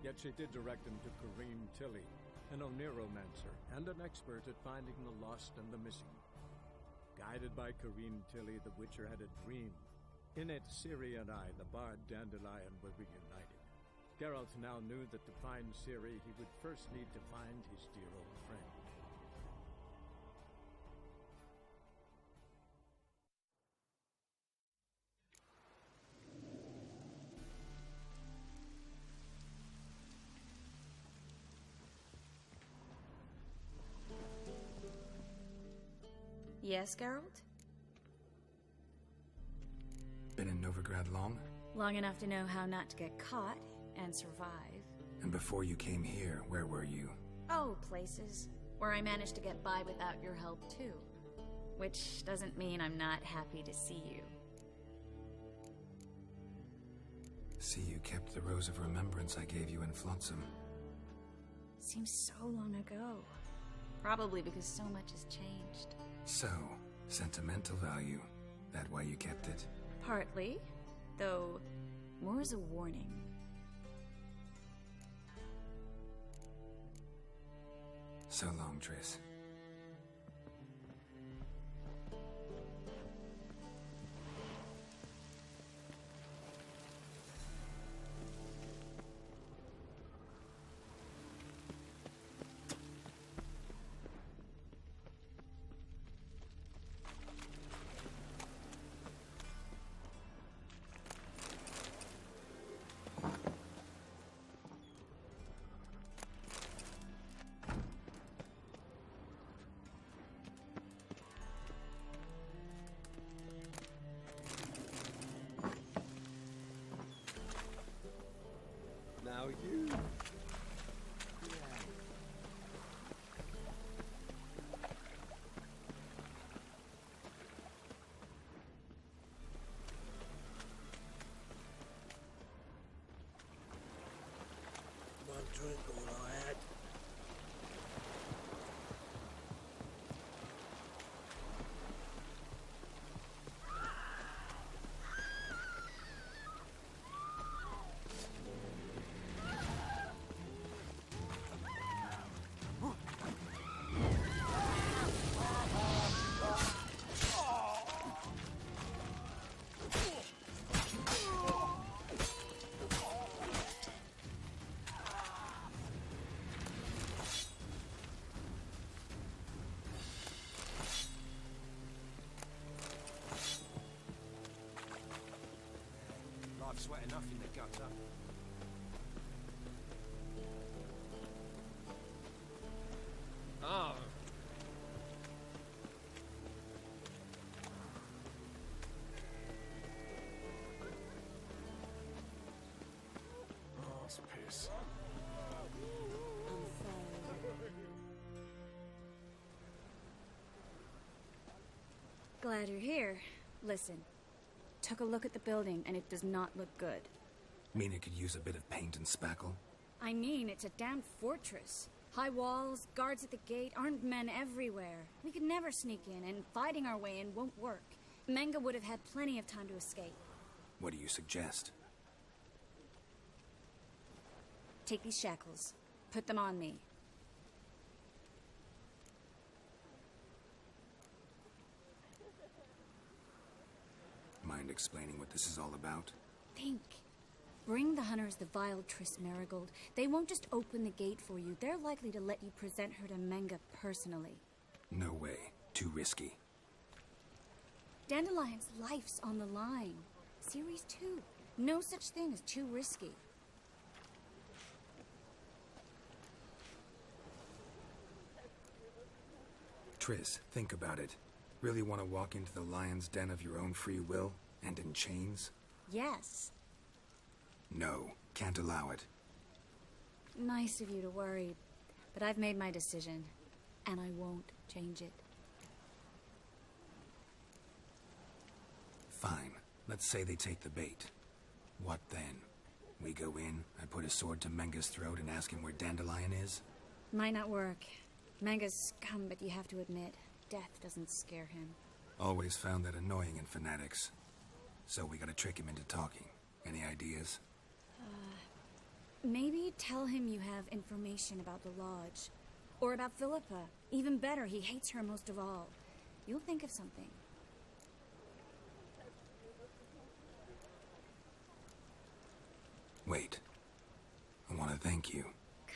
Yet she did direct him to Kareem Tilly, an Oniromancer and an expert at finding the lost and the missing. Guided by Kareem Tilly, the Witcher had a dream. In it, Ciri and I, the bard Dandelion, were reunited. Geralt now knew that to find Ciri, he would first need to find his dear old friend. Yes, Geralt? Been in Novigrad long? Long enough to know how not to get caught and survive. And before you came here, where were you? Oh, places where I managed to get by without your help, too. Which doesn't mean I'm not happy to see you. See, you kept the Rose of Remembrance I gave you in Flotsam. Seems so long ago. Probably because so much has changed. So, sentimental value. That why you kept it? Partly, though more as a warning. So long, Triss. Now you... One drink all I had. Life's wet enough in the gutter. Oh. Arse piss. Glad you're here. Listen, took a look at the building and it does not look good. Mean it could use a bit of paint and spackle? I mean, it's a damn fortress. High walls, guards at the gate, armed men everywhere. We could never sneak in, and fighting our way in won't work. Menge would have had plenty of time to escape. What do you suggest? Take these shackles. Put them on me. Mind explaining what this is all about? Think. Bring the hunters the vile Triss Marigold. They won't just open the gate for you. They're likely to let you present her to Menge personally. No way. Too risky. Dandelion's life's on the line. Series 2. No such thing as too risky. Triss, think about it. Really want to walk into the lion's den of your own free will, and in chains? Yes. No, can't allow it. Nice of you to worry, but I've made my decision, and I won't change it. Fine. Let's say they take the bait. What then? We go in, I put a sword to Menge's throat and ask him where Dandelion is? Might not work. Menge's scum, but you have to admit, death doesn't scare him. Always found that annoying in fanatics. So we gotta trick him into talking. Any ideas? Maybe tell him you have information about the Lodge. Or about Philippa. Even better, he hates her most of all. You'll think of something. Wait. I want to thank you.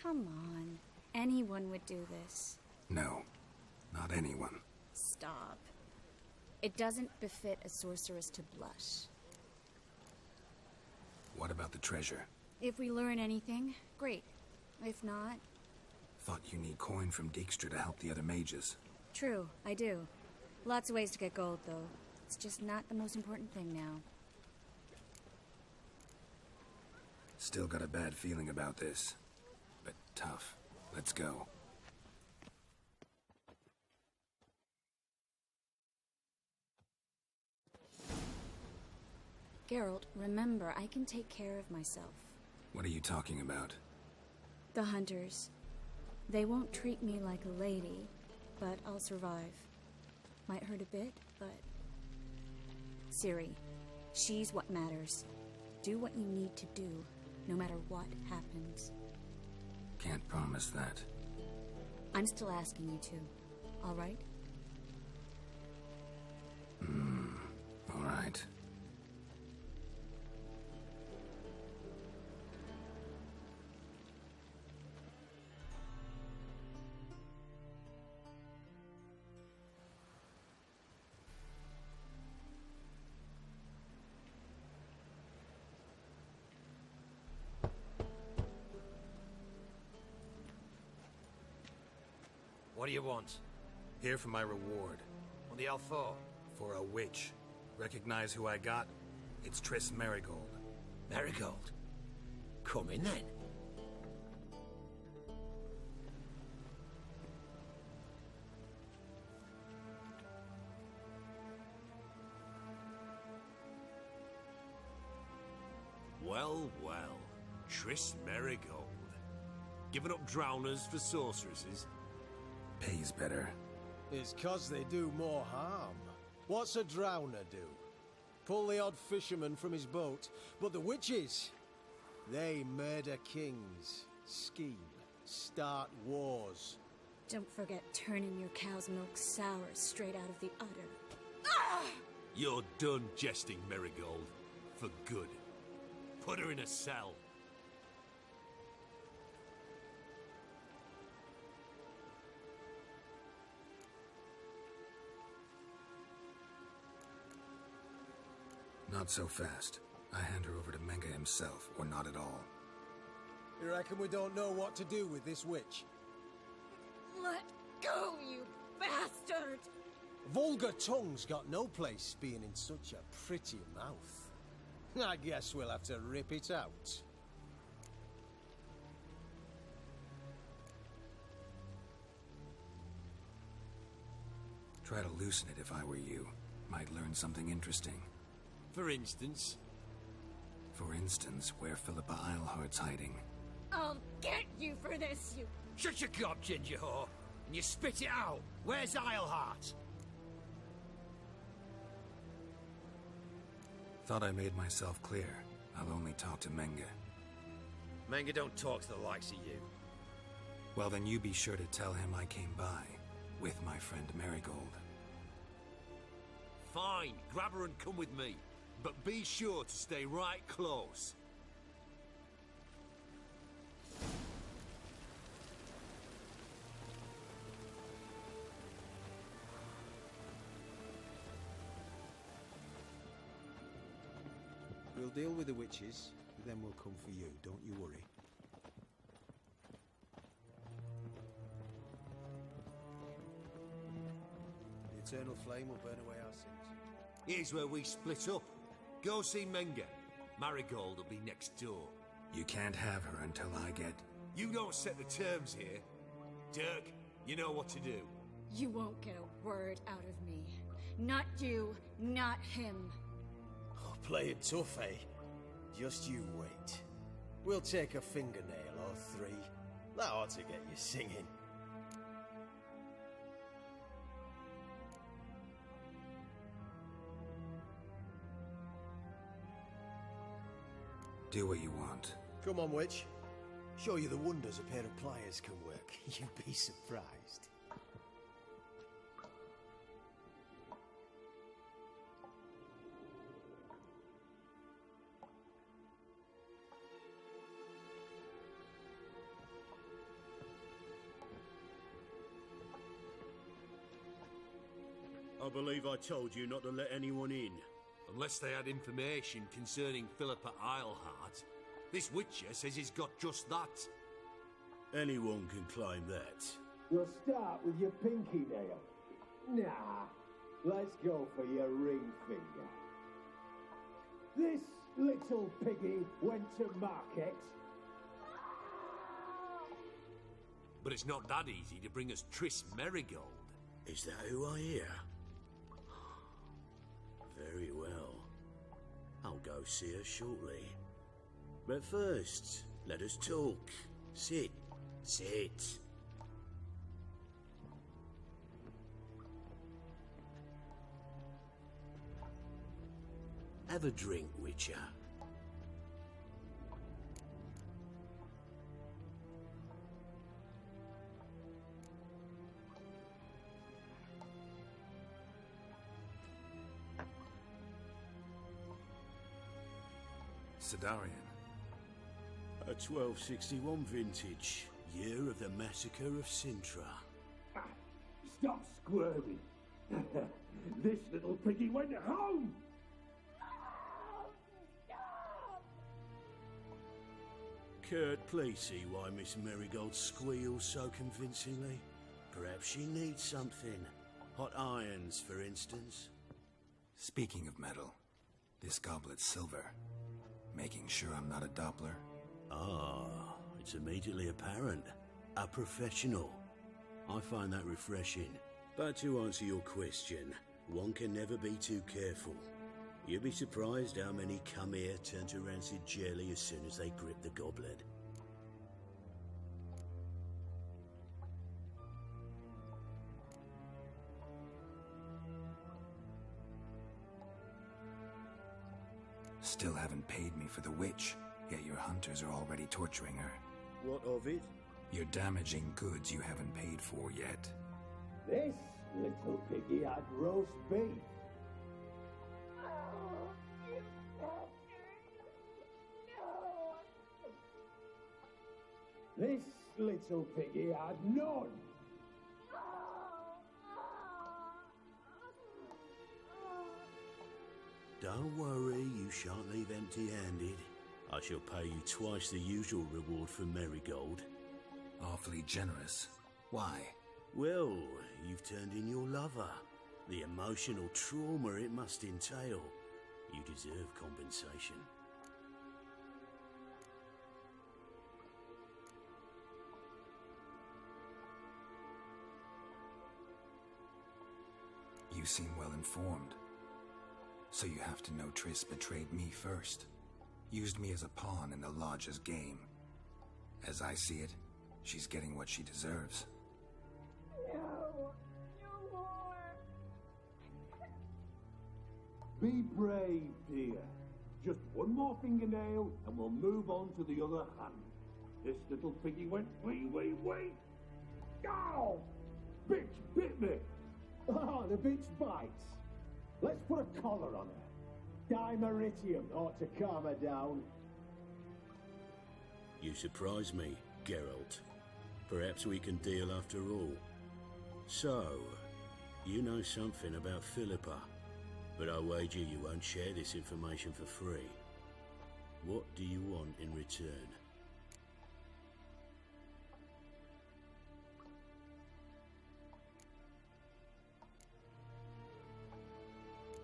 Come on. Anyone would do this. No, not anyone. Stop. It doesn't befit a sorceress to blush. What about the treasure? If we learn anything, great. If not... Thought you need coin from Dijkstra to help the other mages. True, I do. Lots of ways to get gold, though. It's just not the most important thing now. Still got a bad feeling about this. But tough. Let's go. Geralt, remember, I can take care of myself. What are you talking about? The hunters. They won't treat me like a lady, but I'll survive. Might hurt a bit, but... Ciri, she's what matters. Do what you need to do, no matter what happens. Can't promise that. I'm still asking you to, all right? All right. What do you want? Here for my reward. What the hell for? For a witch. Recognize who I got? It's Triss Merigold. Marigold. Come in then. Well, well. Triss Merigold. Giving up drowners for sorceresses? Pays better. It's 'cause they do more harm. What's a drowner do? Pull the odd fisherman from his boat. But the witches, they murder kings, scheme, start wars. Don't forget turning your cow's milk sour straight out of the udder. You're done jesting, Merigold. For good. Put her in a cell. Not so fast. I hand her over to Menga himself, or not at all. You reckon we don't know what to do with this witch? Let go, you bastard! Vulgar tongue's got no place being in such a pretty mouth. I guess we'll have to rip it out. Try to loosen it if I were you. Might learn something interesting. For instance? For instance, where Philippa Eilhart's hiding. I'll get you for this, you... Shut your gob, ginger whore, and you spit it out. Where's Eilhart? Thought I made myself clear. I'll only talk to Menga. Menga don't talk to the likes of you. Well, then you be sure to tell him I came by. With my friend Merigold. Fine, grab her and come with me. But be sure to stay right close. We'll deal with the witches, then we'll come for you. Don't you worry. The eternal flame will burn away our sins. Here's where we split up. Go see Menga. Marigold will be next door. You can't have her until I get... You don't set the terms here. Dirk, you know what to do. You won't get a word out of me. Not you, not him. Oh, playing tough, eh? Just you wait. We'll take a fingernail or three. That ought to get you singing. Do what you want. Come on, witch. Show you the wonders a pair of pliers can work. You'd be surprised. I believe I told you not to let anyone in. Unless they had information concerning Philippa Eilhart. This Witcher says he's got just that. Anyone can claim that. You'll start with your pinky nail. Nah, let's go for your ring finger. This little piggy went to market. But it's not that easy to bring us Triss Merigold. Is that who I hear? Very well. I'll go see her shortly. But first, let us talk. Sit. Sit. Have a drink, Witcher. Sidarian. A 1261 vintage, year of the massacre of Sintra. Stop squirming. This little piggy went home. Kurt, please see why Miss Merigold squeals so convincingly. Perhaps she needs something. Hot irons, for instance. Speaking of metal, this goblet's silver. Making sure I'm not a Doppler. Ah, it's immediately apparent. A professional. I find that refreshing. But to answer your question, one can never be too careful. You'd be surprised how many come here turn to rancid jelly as soon as they grip the goblet. Still haven't paid me for the witch, yet your hunters are already torturing her. What of it? You're damaging goods you haven't paid for yet. This little piggy had roast beef. This little piggy had none. Don't worry, you shan't leave empty-handed. I shall pay you twice the usual reward for Merigold. Awfully generous. Why? Well, you've turned in your lover. The emotional trauma it must entail. You deserve compensation. You seem well informed. So you have to know Triss betrayed me first. Used me as a pawn in the Lodge's game. As I see it, she's getting what she deserves. No more. Be brave, dear. Just one more fingernail and we'll move on to the other hand. This little piggy went wee. Ow! Bitch bit me. Ah, the bitch bites. Let's put a collar on her. Dimeritium ought to calm her down. You surprise me, Geralt. Perhaps we can deal after all. So, you know something about Philippa, but I wager you won't share this information for free. What do you want in return?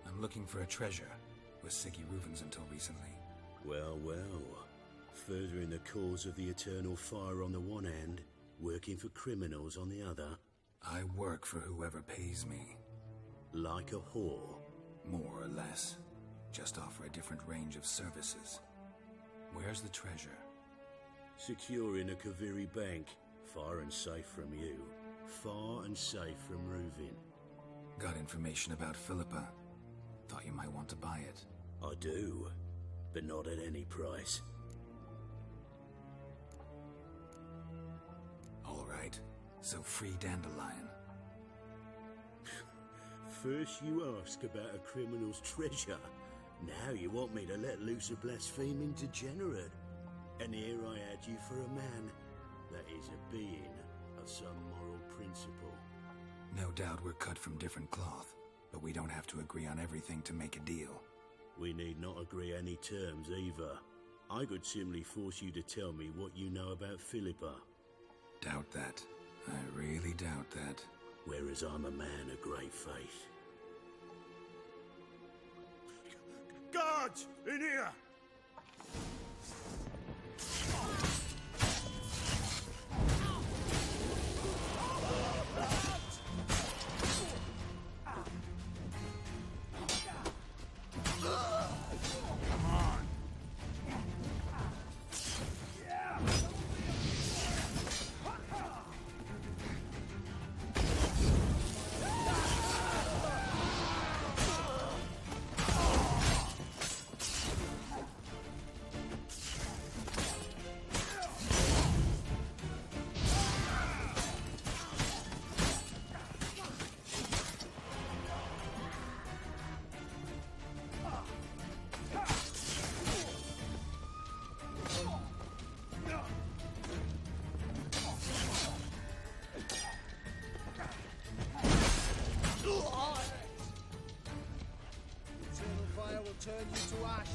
I'm looking for a treasure. Was Siggy Reuven's until recently. Well. Furthering the cause of the eternal fire on the one hand, working for criminals on the other. I work for whoever pays me. Like a whore. More or less. Just offer a different range of services. Where's the treasure? Secure in a Kaviri bank. Far and safe from you. Far and safe from Reuven. Got information about Philippa. Thought you might want to buy it. I do, but not at any price. right. So free Dandelion. First you ask about a criminal's treasure. Now you want me to let loose a blaspheming degenerate. And here I had you for a man. That is a being of some moral principle. No doubt we're cut from different cloth, but we don't have to agree on everything to make a deal. We need not agree any terms either. I could simply force you to tell me what you know about Philippa. Doubt that. I really doubt that. Whereas I'm a man of great faith. Guards! In here! Turn you to ash.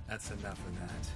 That's enough of that.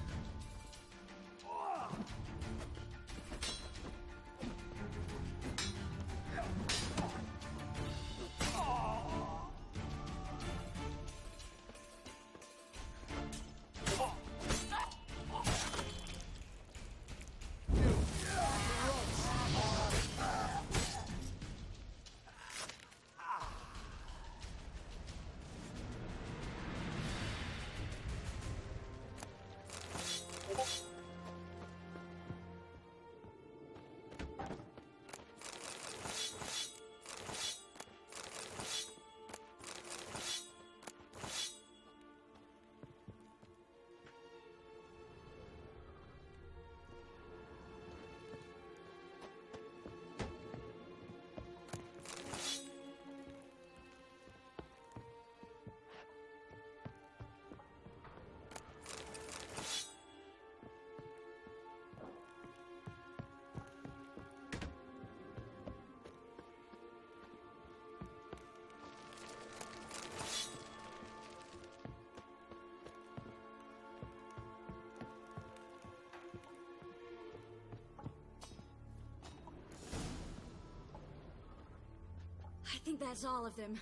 I think that's all of them.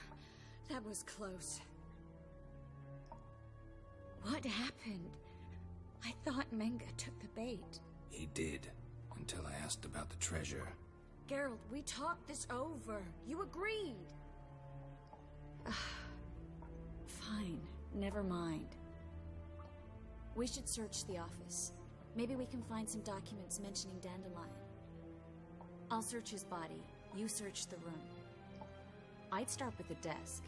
That was close. What happened? I thought Menga took the bait. He did, until I asked about the treasure. Geralt, we talked this over. You agreed. Fine, never mind. We should search the office. Maybe we can find some documents mentioning Dandelion. I'll search his body. You search the room. I'd start with the desk.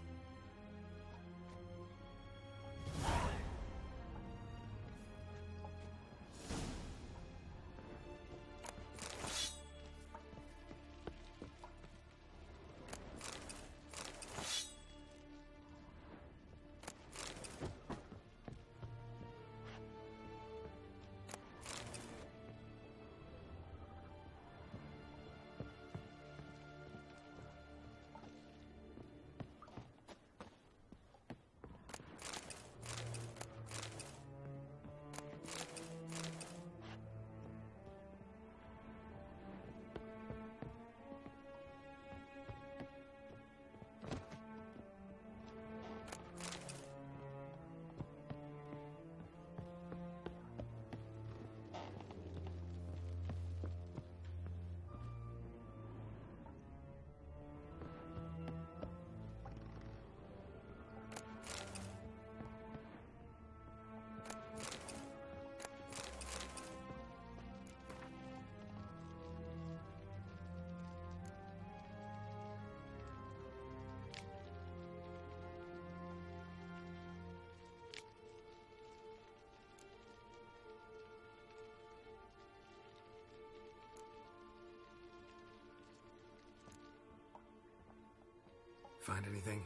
Find anything?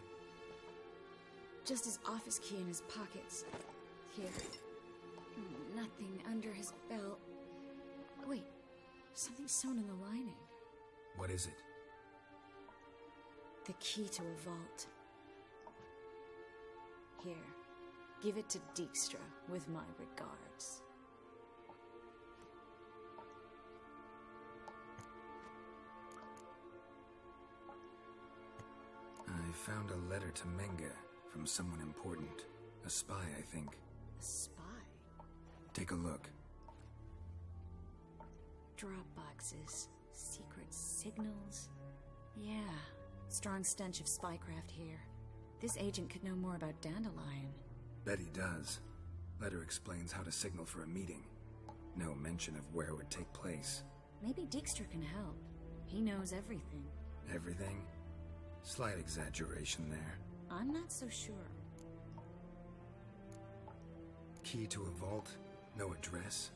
Just his office key in his pockets. Here. Nothing under his belt. Wait, something's sewn in the lining. What is it? The key to a vault. Here, give it to Dijkstra with my regards. I found a letter to Menga from someone important. A spy, I think. A spy? Take a look. Drop boxes, secret signals. Yeah, strong stench of spycraft here. This agent could know more about Dandelion. Bet he does. Letter explains how to signal for a meeting. No mention of where it would take place. Maybe Dijkstra can help. He knows everything. Everything? Slight exaggeration there. I'm not so sure. Key to a vault? No address?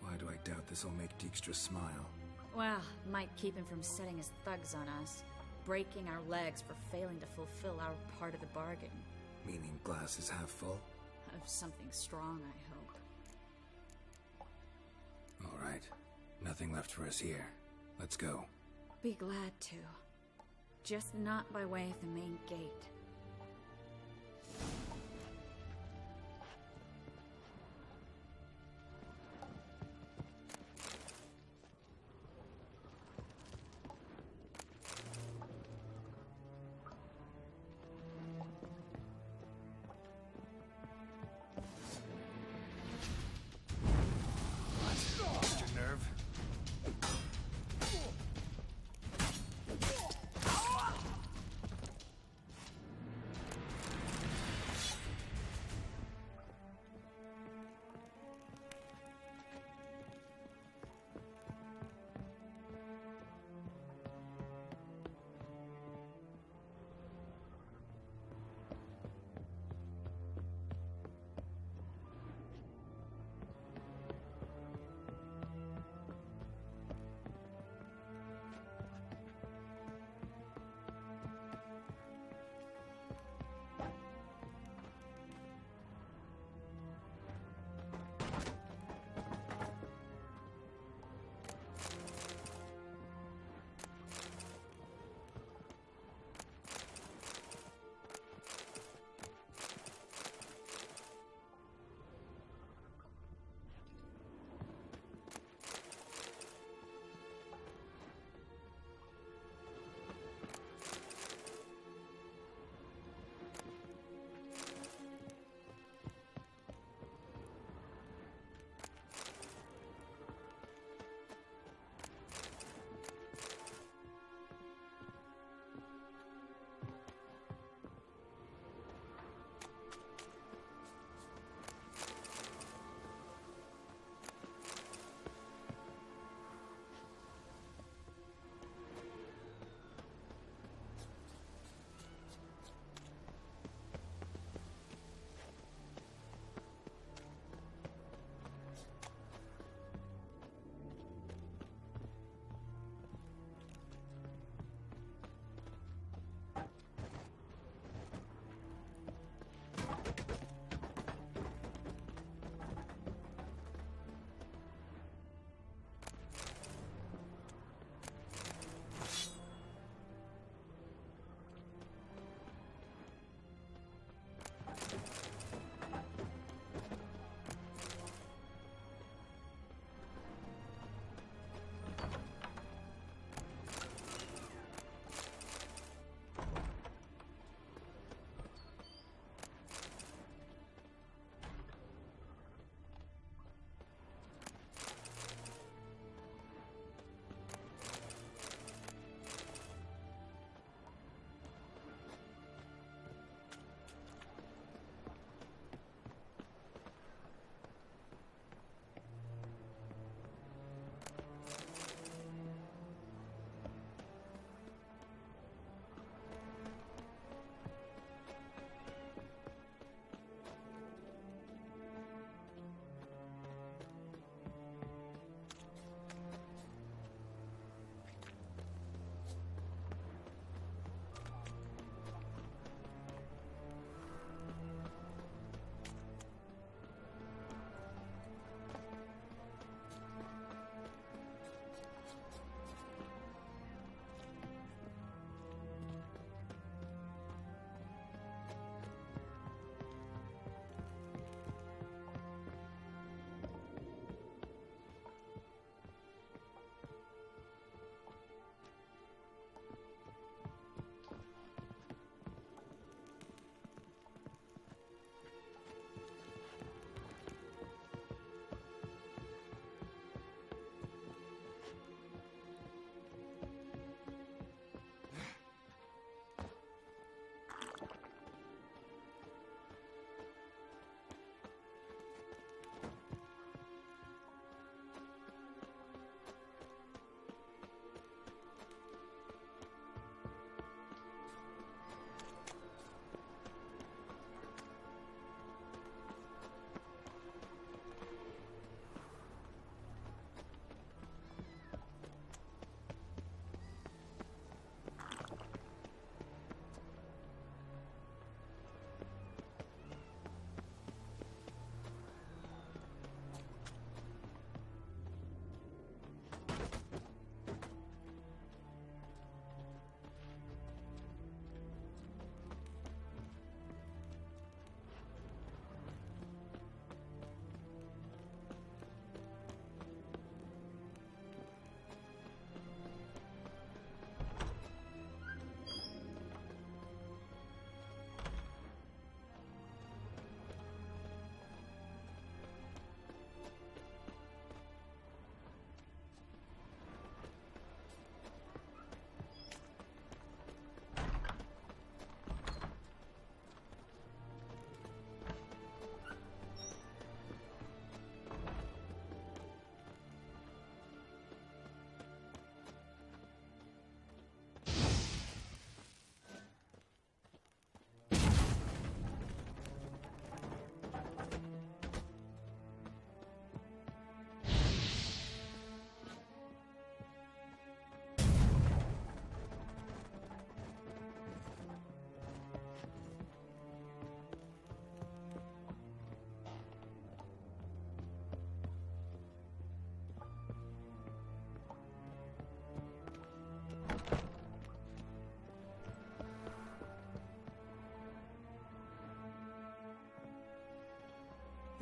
Why do I doubt this'll make Dijkstra smile? Well, might keep him from setting his thugs on us. Breaking our legs for failing to fulfill our part of the bargain. Meaning glass is half full? Of something strong, I hope. All right. Nothing left for us here. Let's go. Be glad to. Just not by way of the main gate. Lost your nerve?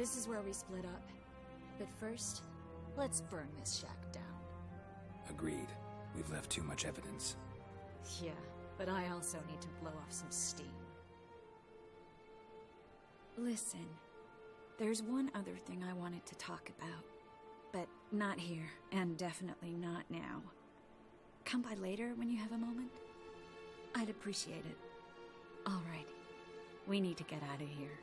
This is where we split up. But first, let's burn this shack down. Agreed. We've left too much evidence. Yeah, but I also need to blow off some steam. Listen, there's one other thing I wanted to talk about. But not here, and definitely not now. Come by later when you have a moment? I'd appreciate it. All right. We need to get out of here.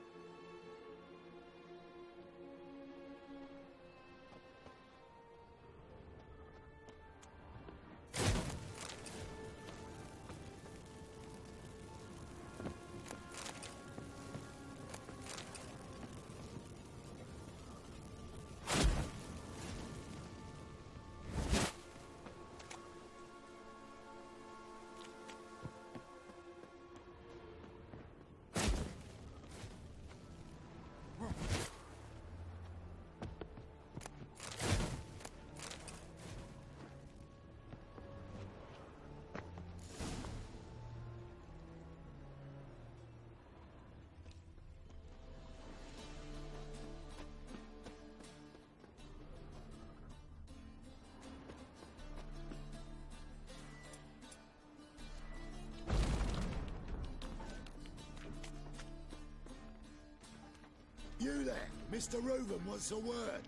You there, Mr. Reuven wants a word.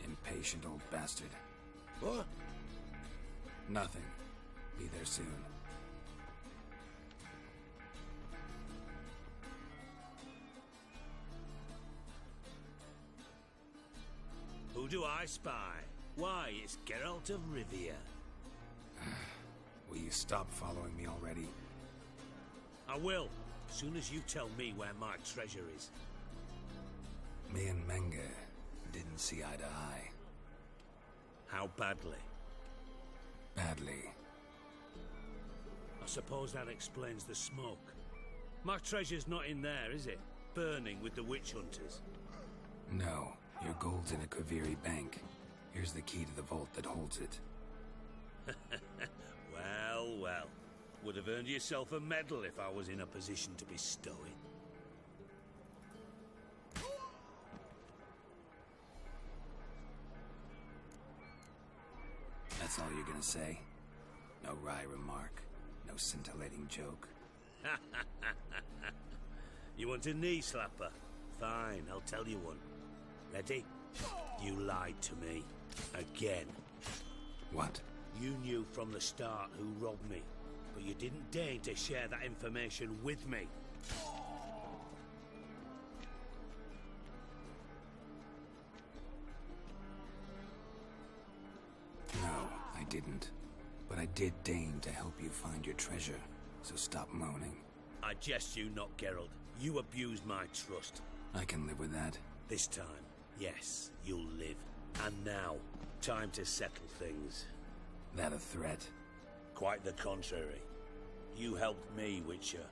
Impatient old bastard. What? Nothing. Be there soon. Who do I spy? Why, it's Geralt of Rivia. Will you stop following me already? I will, as soon as you tell me where my treasure is. Me and Menge didn't see eye to eye. How badly? Badly. I suppose that explains the smoke. My treasure's not in there, is it? Burning with the witch hunters. No, your gold's in a Kaviri bank. Here's the key to the vault that holds it. Well, well. Would have earned yourself a medal if I was in a position to bestow it. That's all you're gonna say? No wry remark? No scintillating joke? You want a knee slapper? Fine, I'll tell you one. Ready? You lied to me. Again. What? You knew from the start who robbed me, but you didn't deign to share that information with me. No, I didn't. But I did deign to help you find your treasure, so stop moaning. I jest you not, Geralt. You abused my trust. I can live with that. This time, yes, you'll live. And now, time to settle things. That a threat? Quite the contrary. You helped me, Witcher.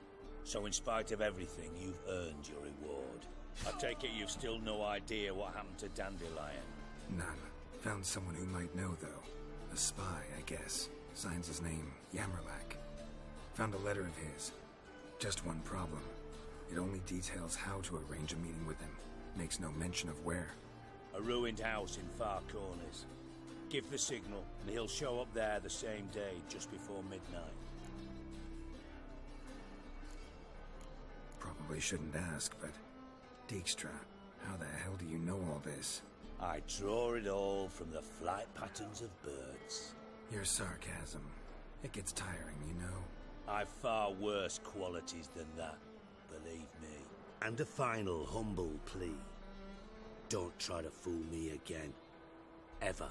So in spite of everything, you've earned your reward. I take it you've still no idea what happened to Dandelion? None. Found someone who might know, though. A spy, I guess. Signs his name, Yammerlack. Found a letter of his. Just one problem. It only details how to arrange a meeting with him. Makes no mention of where. A ruined house in Far Corners. Give the signal, and he'll show up there the same day, just before midnight. Probably shouldn't ask, but... Dijkstra, how the hell do you know all this? I draw it all from the flight patterns of birds. Your sarcasm. It gets tiring, you know? I've far worse qualities than that, believe me. And a final humble plea. Don't try to fool me again. Ever.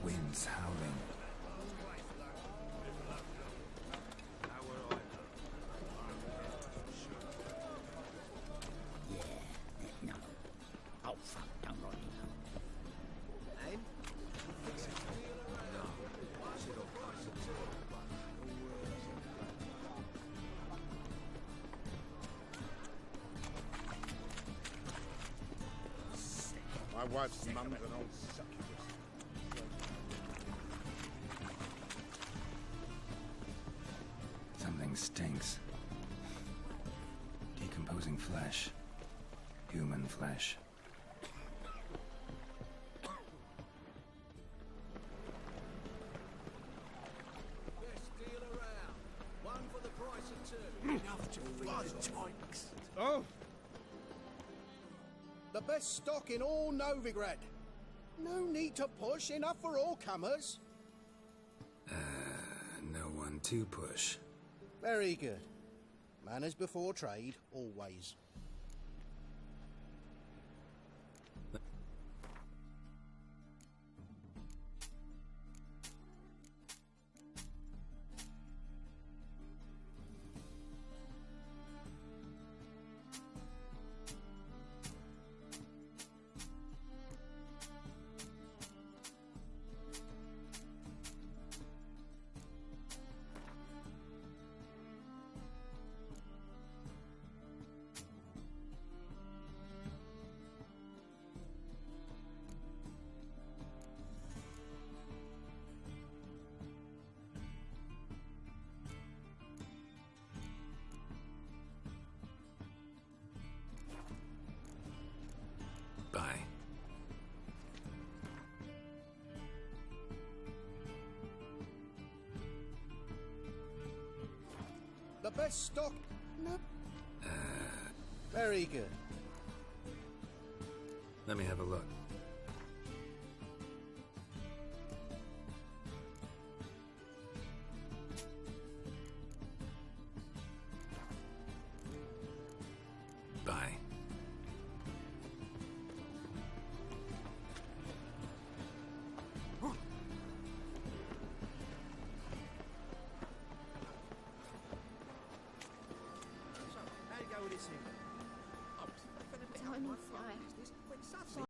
Wind's howling. No. Oh, fuck, don't worry. My wife's mum's an old succubus. thing stinks. Decomposing flesh. Human flesh. Oh! The best stock in all Novigrad. No need to push, enough for all comers. No one to push. Very good. Manners before trade, always. Bye. The best stock... No. Very good. Let me have a look. Bye. How you go with this thing? Time will fly.